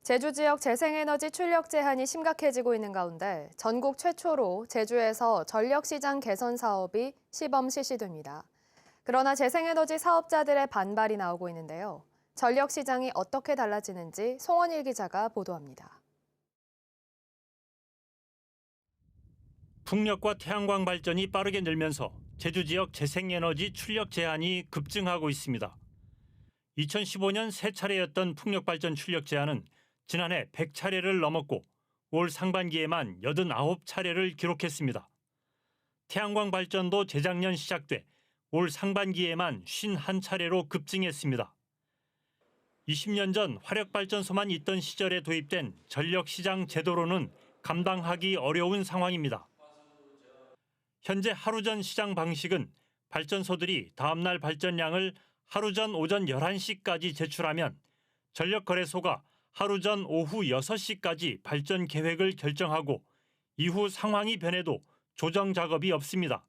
제주 지역 재생에너지 출력 제한이 심각해지고 있는 가운데 전국 최초로 제주에서 전력시장 개선 사업이 시범 실시됩니다. 그러나 재생에너지 사업자들의 반발이 나오고 있는데요. 전력시장이 어떻게 달라지는지 송원일 기자가 보도합니다. 풍력과 태양광 발전이 빠르게 늘면서 제주 지역 재생에너지 출력 제한이 급증하고 있습니다. 2015년 3차례였던 풍력발전 출력 제한은 지난해 100차례를 넘었고 올 상반기에만 89차례를 기록했습니다. 태양광 발전도 재작년 시작돼 올 상반기에만 51차례로 급증했습니다. 20년 전 화력발전소만 있던 시절에 도입된 전력시장 제도로는 감당하기 어려운 상황입니다. 현재 하루 전 시장 방식은 발전소들이 다음 날 발전량을 하루 전 오전 11시까지 제출하면 전력거래소가 하루 전 오후 6시까지 발전 계획을 결정하고 이후 상황이 변해도 조정 작업이 없습니다.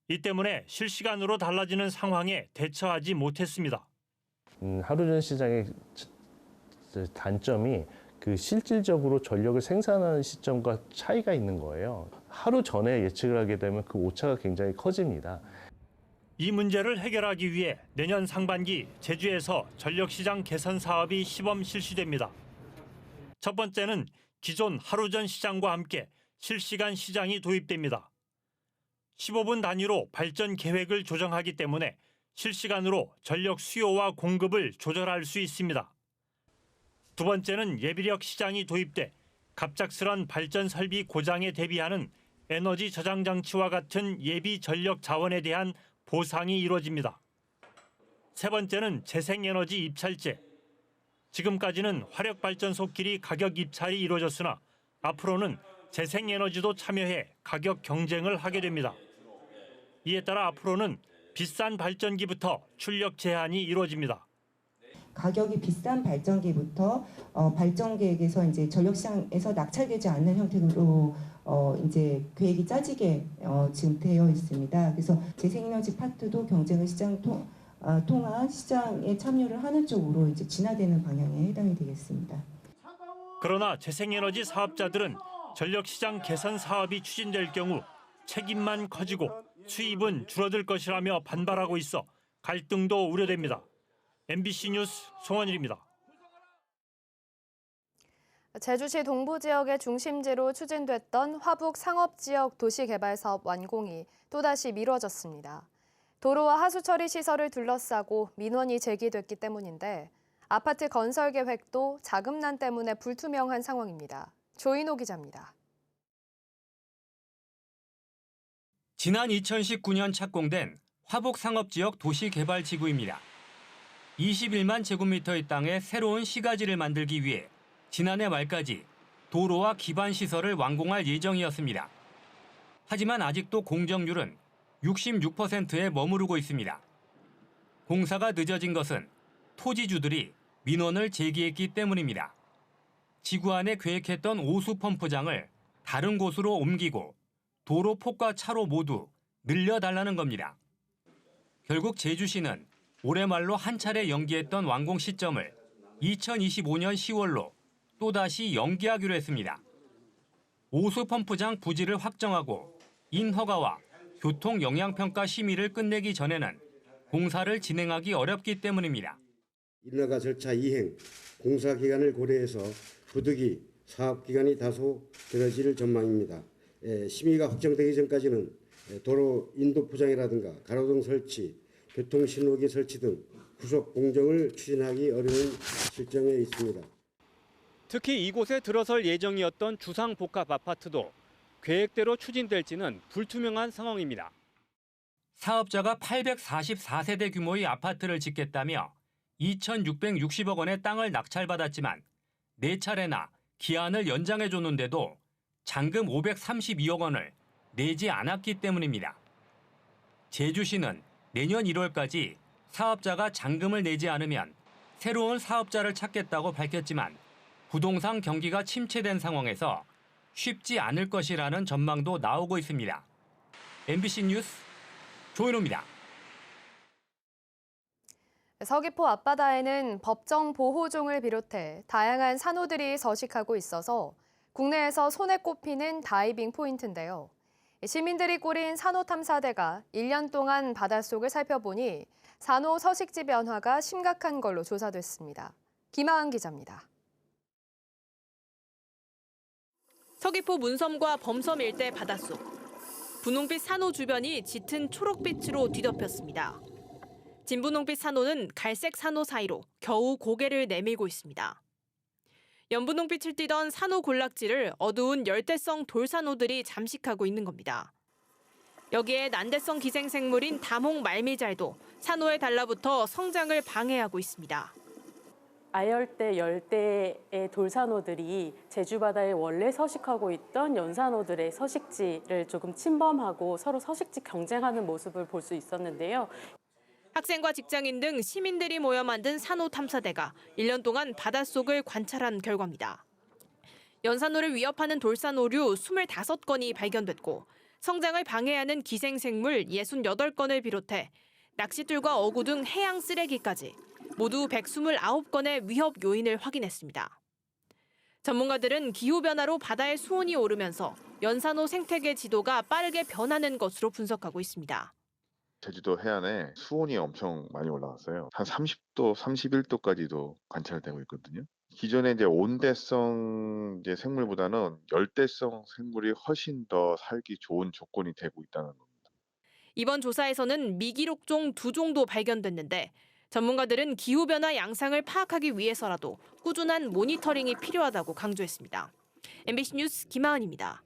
이 때문에 실시간으로 달라지는 상황에 대처하지 못했습니다. 하루 전 시장의 단점이 실질적으로 전력을 생산하는 시점과 차이가 있는 거예요. 하루 전에 예측을 하게 되면 그 오차가 굉장히 커집니다. 이 문제를 해결하기 위해 내년 상반기 제주에서 전력시장 개선 사업이 시범 실시됩니다. 첫 번째는 기존 하루 전 시장과 함께 실시간 시장이 도입됩니다. 15분 단위로 발전 계획을 조정하기 때문에 실시간으로 전력 수요와 공급을 조절할 수 있습니다. 두 번째는 예비력 시장이 도입돼 갑작스런 발전 설비 고장에 대비하는 에너지 저장 장치와 같은 예비 전력 자원에 대한 보상이 이루어집니다. 세 번째는 재생에너지 입찰제. 지금까지는 화력발전소끼리 가격 입찰이 이루어졌으나 앞으로는 재생에너지도 참여해 가격 경쟁을 하게 됩니다. 이에 따라 앞으로는 비싼 발전기부터 출력 제한이 이루어집니다. 가격이 비싼 발전기부터 발전 계획에서 이제 전력시장에서 낙찰되지 않는 형태로 이제 계획이 짜지게 지금 되어 있습니다. 그래서 재생에너지 파트도 경쟁의 시장 통한 시장에 참여를 하는 쪽으로 이제 진화되는 방향에 해당이 되겠습니다. 그러나 재생에너지 사업자들은 전력시장 개선 사업이 추진될 경우 책임만 커지고 수입은 줄어들 것이라며 반발하고 있어 갈등도 우려됩니다. MBC 뉴스 송원일입니다. 제주시 동부 지역의 중심지로 추진됐던 화북 상업지역 도시개발사업 완공이 또다시 미뤄졌습니다. 도로와 하수처리 시설을 둘러싸고 민원이 제기됐기 때문인데 아파트 건설 계획도 자금난 때문에 불투명한 상황입니다. 조인호 기자입니다. 지난 2019년 착공된 화북 상업지역 도시개발지구입니다. 21만 제곱미터의 땅에 새로운 시가지를 만들기 위해 지난해 말까지 도로와 기반 시설을 완공할 예정이었습니다. 하지만 아직도 공정률은 66%에 머무르고 있습니다. 공사가 늦어진 것은 토지주들이 민원을 제기했기 때문입니다. 지구 안에 계획했던 오수 펌프장을 다른 곳으로 옮기고 도로 폭과 차로 모두 늘려달라는 겁니다. 결국 제주시는 올해 말로 한 차례 연기했던 완공 시점을 2025년 10월로 또다시 연기하기로 했습니다. 오수 펌프장 부지를 확정하고 인허가와 교통 영향평가 심의를 끝내기 전에는 공사를 진행하기 어렵기 때문입니다. 인허가 절차 이행, 공사 기간을 고려해서 부득이 사업 기간이 다소 길어질 전망입니다. 심의가 확정되기 전까지는 도로 인도 포장이라든가 가로등 설치, 교통신호기 설치 등 후속 공정을 추진하기 어려운 실정에 있습니다. 특히 이곳에 들어설 예정이었던 주상복합 아파트도 계획대로 추진될지는 불투명한 상황입니다. 사업자가 844세대 규모의 아파트를 짓겠다며 2,660억 원의 땅을 낙찰받았지만 4차례나 기한을 연장해줬는데도 잔금 532억 원을 내지 않았기 때문입니다. 제주시는 내년 1월까지 사업자가 잔금을 내지 않으면 새로운 사업자를 찾겠다고 밝혔지만 부동산 경기가 침체된 상황에서 쉽지 않을 것이라는 전망도 나오고 있습니다. MBC 뉴스 조인호입니다. 서귀포 앞바다에는 법정 보호종을 비롯해 다양한 산호들이 서식하고 있어서 국내에서 손에 꼽히는 다이빙 포인트인데요. 시민들이 꾸린 산호탐사대가 1년 동안 바닷속을 살펴보니 산호 서식지 변화가 심각한 걸로 조사됐습니다. 김하은 기자입니다. 서귀포 문섬과 범섬 일대 바닷속. 분홍빛 산호 주변이 짙은 초록빛으로 뒤덮였습니다. 진분홍빛 산호는 갈색 산호 사이로 겨우 고개를 내밀고 있습니다. 연분홍빛을 띠던 산호 군락지를 어두운 열대성 돌산호들이 잠식하고 있는 겁니다. 여기에 난대성 기생생물인 다목 말미잘도 산호에 달라붙어 성장을 방해하고 있습니다. 아열대, 열대의 돌산호들이 제주 바다에 원래 서식하고 있던 연산호들의 서식지를 조금 침범하고 서로 서식지 경쟁하는 모습을 볼 수 있었는데요. 학생과 직장인 등 시민들이 모여 만든 산호 탐사대가 1년 동안 바닷속을 관찰한 결과입니다. 연산호를 위협하는 돌산호류 25건이 발견됐고 성장을 방해하는 기생생물 68건을 비롯해 낚싯줄과 어구 등 해양 쓰레기까지 모두 129건의 위협 요인을 확인했습니다. 전문가들은 기후변화로 바다의 수온이 오르면서 연산호 생태계 지도가 빠르게 변하는 것으로 분석하고 있습니다. 제주도 해안에 수온이 엄청 많이 올라갔어요. 한 30도, 31도까지도 관찰되고 있거든요. 기존의 이제 온대성 생물보다는 열대성 생물이 훨씬 더 살기 좋은 조건이 되고 있다는 겁니다. 이번 조사에서는 미기록종 2종도 발견됐는데 전문가들은 기후변화 양상을 파악하기 위해서라도 꾸준한 모니터링이 필요하다고 강조했습니다. MBC 뉴스 김하은입니다.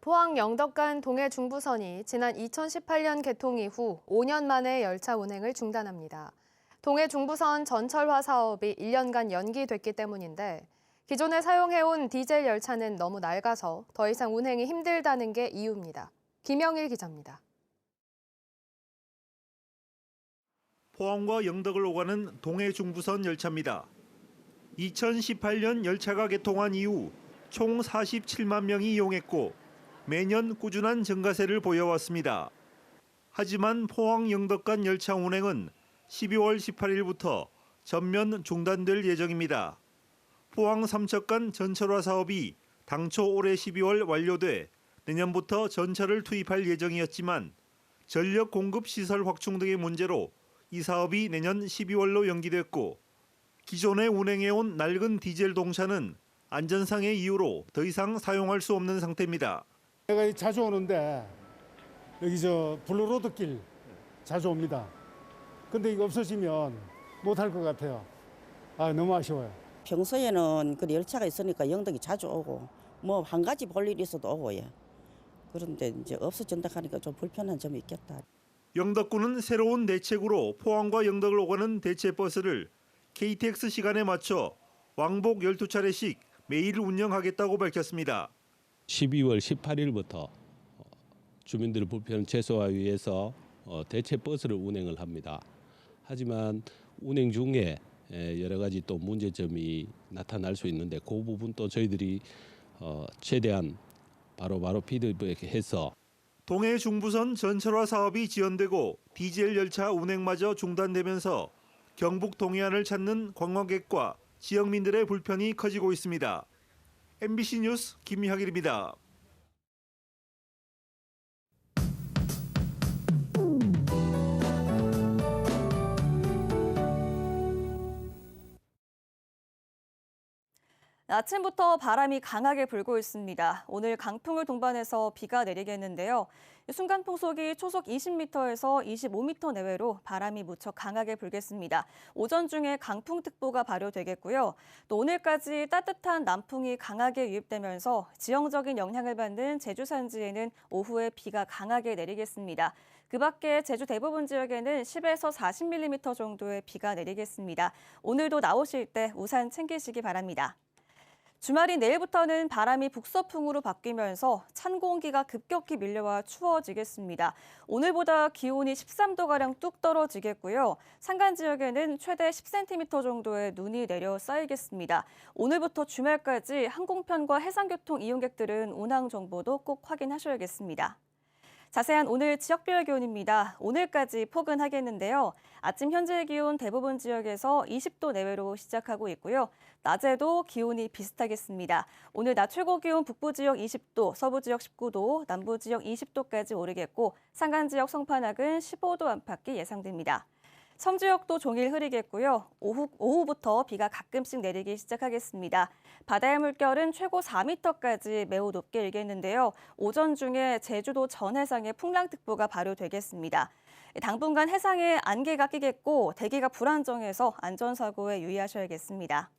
포항 영덕간 동해 중부선이 지난 2018년 개통 이후 5년 만에 열차 운행을 중단합니다. 동해 중부선 전철화 사업이 1년간 연기됐기 때문인데 기존에 사용해온 디젤 열차는 너무 낡아서 더 이상 운행이 힘들다는 게 이유입니다. 김영일 기자입니다. 포항과 영덕을 오가는 동해 중부선 열차입니다. 2018년 열차가 개통한 이후 총 47만 명이 이용했고 매년 꾸준한 증가세를 보여왔습니다. 하지만 포항 영덕간 열차 운행은 12월 18일부터 전면 중단될 예정입니다. 포항 삼척간 전철화 사업이 당초 올해 12월 완료돼 내년부터 전철을 투입할 예정이었지만 전력 공급 시설 확충 등의 문제로 이 사업이 내년 12월로 연기됐고 기존에 운행해온 낡은 디젤 동차는 안전상의 이유로 더 이상 사용할 수 없는 상태입니다. 내가 자주 오는데 여기 블루로드길 자주 옵니다. 근데 이거 없어지면 못할 것 같아요. 너무 아쉬워요. 평소에는 그 열차가 있으니까 영덕이 자주 오고 뭐 한 가지 볼 일 있어도 오고 예. 그런데 이제 없어진다 하니까 좀 불편한 점이 있겠다. 영덕군은 새로운 대책으로 포항과 영덕을 오가는 대체 버스를 KTX 시간에 맞춰 왕복 12차례씩 매일 운영하겠다고 밝혔습니다. 12월 18일부터 주민들의 불편 최소화 위해서 대체 버스를 운행을 합니다. 하지만 운행 중에 여러 가지 또 문제점이 나타날 수 있는데 그 부분도 저희들이 최대한 바로 피드백해서 동해 중부선 전철화 사업이 지연되고 디젤 열차 운행마저 중단되면서 경북 동해안을 찾는 관광객과 지역민들의 불편이 커지고 있습니다. MBC 뉴스 김희학일입니다. 아침부터 바람이 강하게 불고 있습니다. 오늘 강풍을 동반해서 비가 내리겠는데요. 순간 풍속이 초속 20m에서 25m 내외로 바람이 무척 강하게 불겠습니다. 오전 중에 강풍특보가 발효되겠고요. 또 오늘까지 따뜻한 남풍이 강하게 유입되면서 지형적인 영향을 받는 제주 산지에는 오후에 비가 강하게 내리겠습니다. 그 밖에 제주 대부분 지역에는 10에서 40mm 정도의 비가 내리겠습니다. 오늘도 나오실 때 우산 챙기시기 바랍니다. 주말인 내일부터는 바람이 북서풍으로 바뀌면서 찬 공기가 급격히 밀려와 추워지겠습니다. 오늘보다 기온이 13도가량 뚝 떨어지겠고요. 산간 지역에는 최대 10cm 정도의 눈이 내려 쌓이겠습니다. 오늘부터 주말까지 항공편과 해상교통 이용객들은 운항 정보도 꼭 확인하셔야겠습니다. 자세한 오늘 지역별 기온입니다. 오늘까지 포근하겠는데요. 아침 현재 기온 대부분 지역에서 20도 내외로 시작하고 있고요. 낮에도 기온이 비슷하겠습니다. 오늘 낮 최고 기온 북부 지역 20도, 서부 지역 19도, 남부 지역 20도까지 오르겠고 산간 지역 성판악은 15도 안팎이 예상됩니다. 섬 지역도 종일 흐리겠고요. 오후부터 비가 가끔씩 내리기 시작하겠습니다. 바다의 물결은 최고 4m까지 매우 높게 일겠는데요. 오전 중에 제주도 전 해상에 풍랑특보가 발효되겠습니다. 당분간 해상에 안개가 끼겠고 대기가 불안정해서 안전사고에 유의하셔야겠습니다.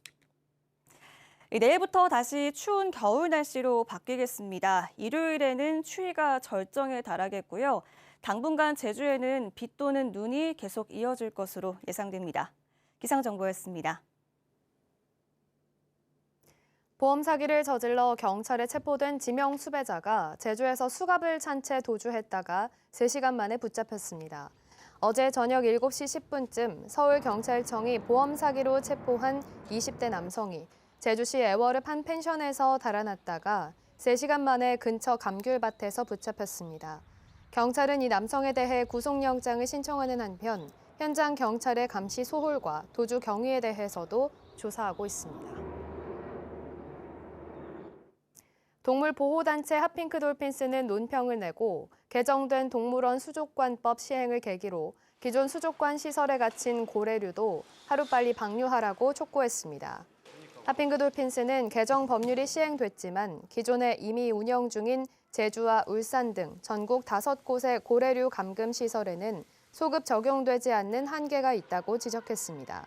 내일부터 다시 추운 겨울 날씨로 바뀌겠습니다. 일요일에는 추위가 절정에 달하겠고요. 당분간 제주에는 비 또는 눈이 계속 이어질 것으로 예상됩니다. 기상정보였습니다. 보험 사기를 저질러 경찰에 체포된 지명 수배자가 제주에서 수갑을 찬 채 도주했다가 3시간 만에 붙잡혔습니다. 어제 저녁 7시 10분쯤 서울경찰청이 보험 사기로 체포한 20대 남성이 제주시 애월읍 한 펜션에서 달아났다가 3시간 만에 근처 감귤밭에서 붙잡혔습니다. 경찰은 이 남성에 대해 구속영장을 신청하는 한편 현장 경찰의 감시 소홀과 도주 경위에 대해서도 조사하고 있습니다. 동물보호단체 핫핑크돌핀스는 논평을 내고 개정된 동물원 수족관법 시행을 계기로 기존 수족관 시설에 갇힌 고래류도 하루빨리 방류하라고 촉구했습니다. 핫핑크돌핀스는 개정 법률이 시행됐지만 기존에 이미 운영 중인 제주와 울산 등 전국 5곳의 고래류 감금 시설에는 소급 적용되지 않는 한계가 있다고 지적했습니다.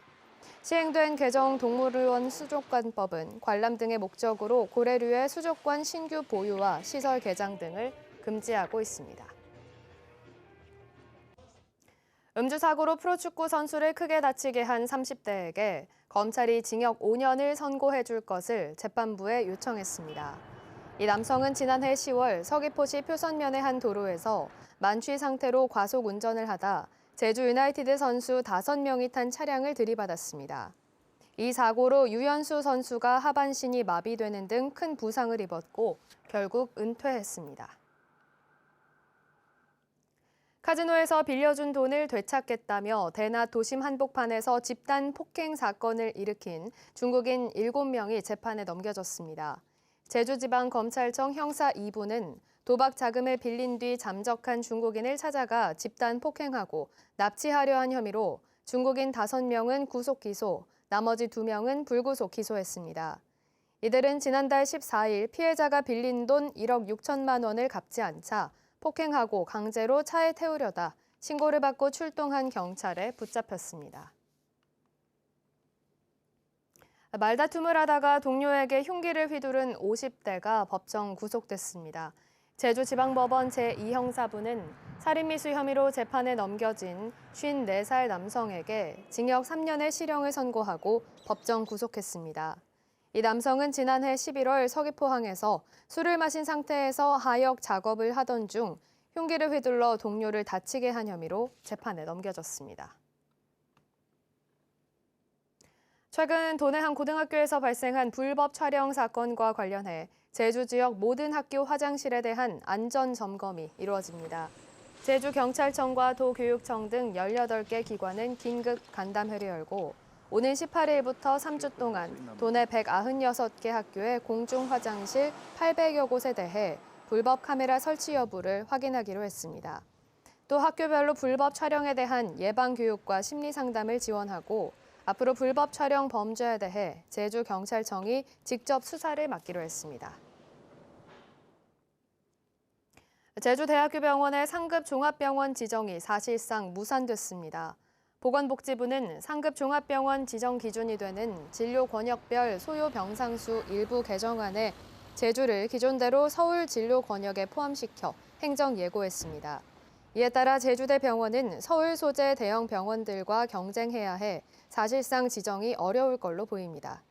시행된 개정 동물원 수족관법은 관람 등의 목적으로 고래류의 수족관 신규 보유와 시설 개장 등을 금지하고 있습니다. 음주 사고로 프로축구 선수를 크게 다치게 한 30대에게 검찰이 징역 5년을 선고해 줄 것을 재판부에 요청했습니다. 이 남성은 지난해 10월 서귀포시 표선면의 한 도로에서 만취 상태로 과속 운전을 하다 제주 유나이티드 선수 5명이 탄 차량을 들이받았습니다. 이 사고로 유현수 선수가 하반신이 마비되는 등 큰 부상을 입었고 결국 은퇴했습니다. 카지노에서 빌려준 돈을 되찾겠다며 대낮 도심 한복판에서 집단 폭행 사건을 일으킨 중국인 7명이 재판에 넘겨졌습니다. 제주지방검찰청 형사 2부는 도박 자금을 빌린 뒤 잠적한 중국인을 찾아가 집단 폭행하고 납치하려 한 혐의로 중국인 5명은 구속 기소, 나머지 2명은 불구속 기소했습니다. 이들은 지난달 14일 피해자가 빌린 돈 1억 6천만 원을 갚지 않자 폭행하고 강제로 차에 태우려다 신고를 받고 출동한 경찰에 붙잡혔습니다. 말다툼을 하다가 동료에게 흉기를 휘두른 50대가 법정 구속됐습니다. 제주지방법원 제2형사부는 살인미수 혐의로 재판에 넘겨진 54살 남성에게 징역 3년의 실형을 선고하고 법정 구속했습니다. 이 남성은 지난해 11월 서귀포항에서 술을 마신 상태에서 하역 작업을 하던 중 흉기를 휘둘러 동료를 다치게 한 혐의로 재판에 넘겨졌습니다. 최근 도내 한 고등학교에서 발생한 불법 촬영 사건과 관련해 제주 지역 모든 학교 화장실에 대한 안전 점검이 이루어집니다. 제주경찰청과 도교육청 등 18개 기관은 긴급 간담회를 열고 오는 18일부터 3주 동안 도내 196개 학교의 공중 화장실 800여 곳에 대해 불법 카메라 설치 여부를 확인하기로 했습니다. 또 학교별로 불법 촬영에 대한 예방 교육과 심리 상담을 지원하고 앞으로 불법 촬영 범죄에 대해 제주경찰청이 직접 수사를 맡기로 했습니다. 제주대학교 병원의 상급 종합병원 지정이 사실상 무산됐습니다. 보건복지부는 상급 종합병원 지정 기준이 되는 진료 권역별 소요 병상수 일부 개정안에 제주를 기존대로 서울 진료 권역에 포함시켜 행정 예고했습니다. 이에 따라 제주대병원은 서울 소재 대형 병원들과 경쟁해야 해 사실상 지정이 어려울 걸로 보입니다.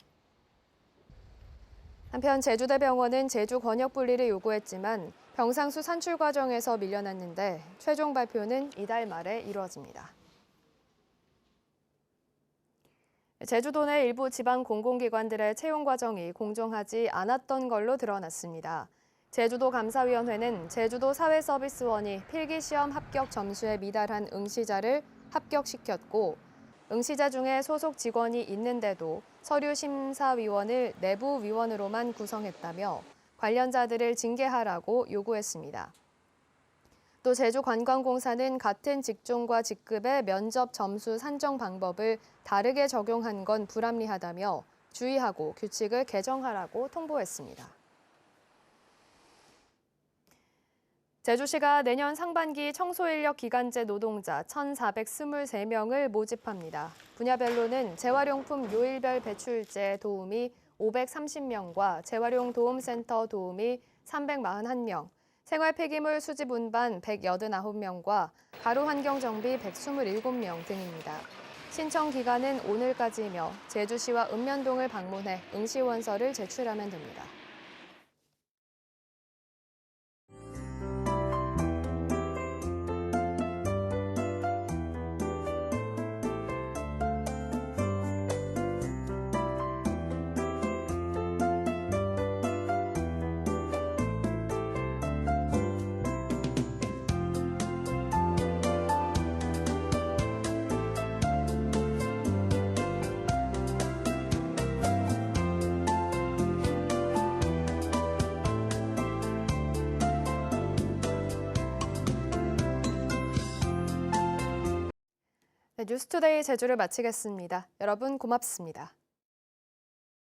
한편 제주대병원은 제주 권역 분리를 요구했지만 병상수 산출 과정에서 밀려났는데 최종 발표는 이달 말에 이루어집니다. 제주도 내 일부 지방 공공기관들의 채용 과정이 공정하지 않았던 걸로 드러났습니다. 제주도 감사위원회는 제주도 사회서비스원이 필기시험 합격 점수에 미달한 응시자를 합격시켰고 응시자 중에 소속 직원이 있는데도 서류심사위원을 내부 위원으로만 구성했다며 관련자들을 징계하라고 요구했습니다. 또 제주관광공사는 같은 직종과 직급의 면접 점수 산정 방법을 다르게 적용한 건 불합리하다며 주의하고 규칙을 개정하라고 통보했습니다. 제주시가 내년 상반기 청소인력 기간제 노동자 1,423명을 모집합니다. 분야별로는 재활용품 요일별 배출제 도우미 530명과 재활용 도움센터 도우미 341명, 생활폐기물 수집 운반 189명과 가루환경정비 127명 등입니다. 신청 기간은 오늘까지이며 제주시와 읍면동을 방문해 응시원서를 제출하면 됩니다. 뉴스투데이 제주를 마치겠습니다. 여러분 고맙습니다.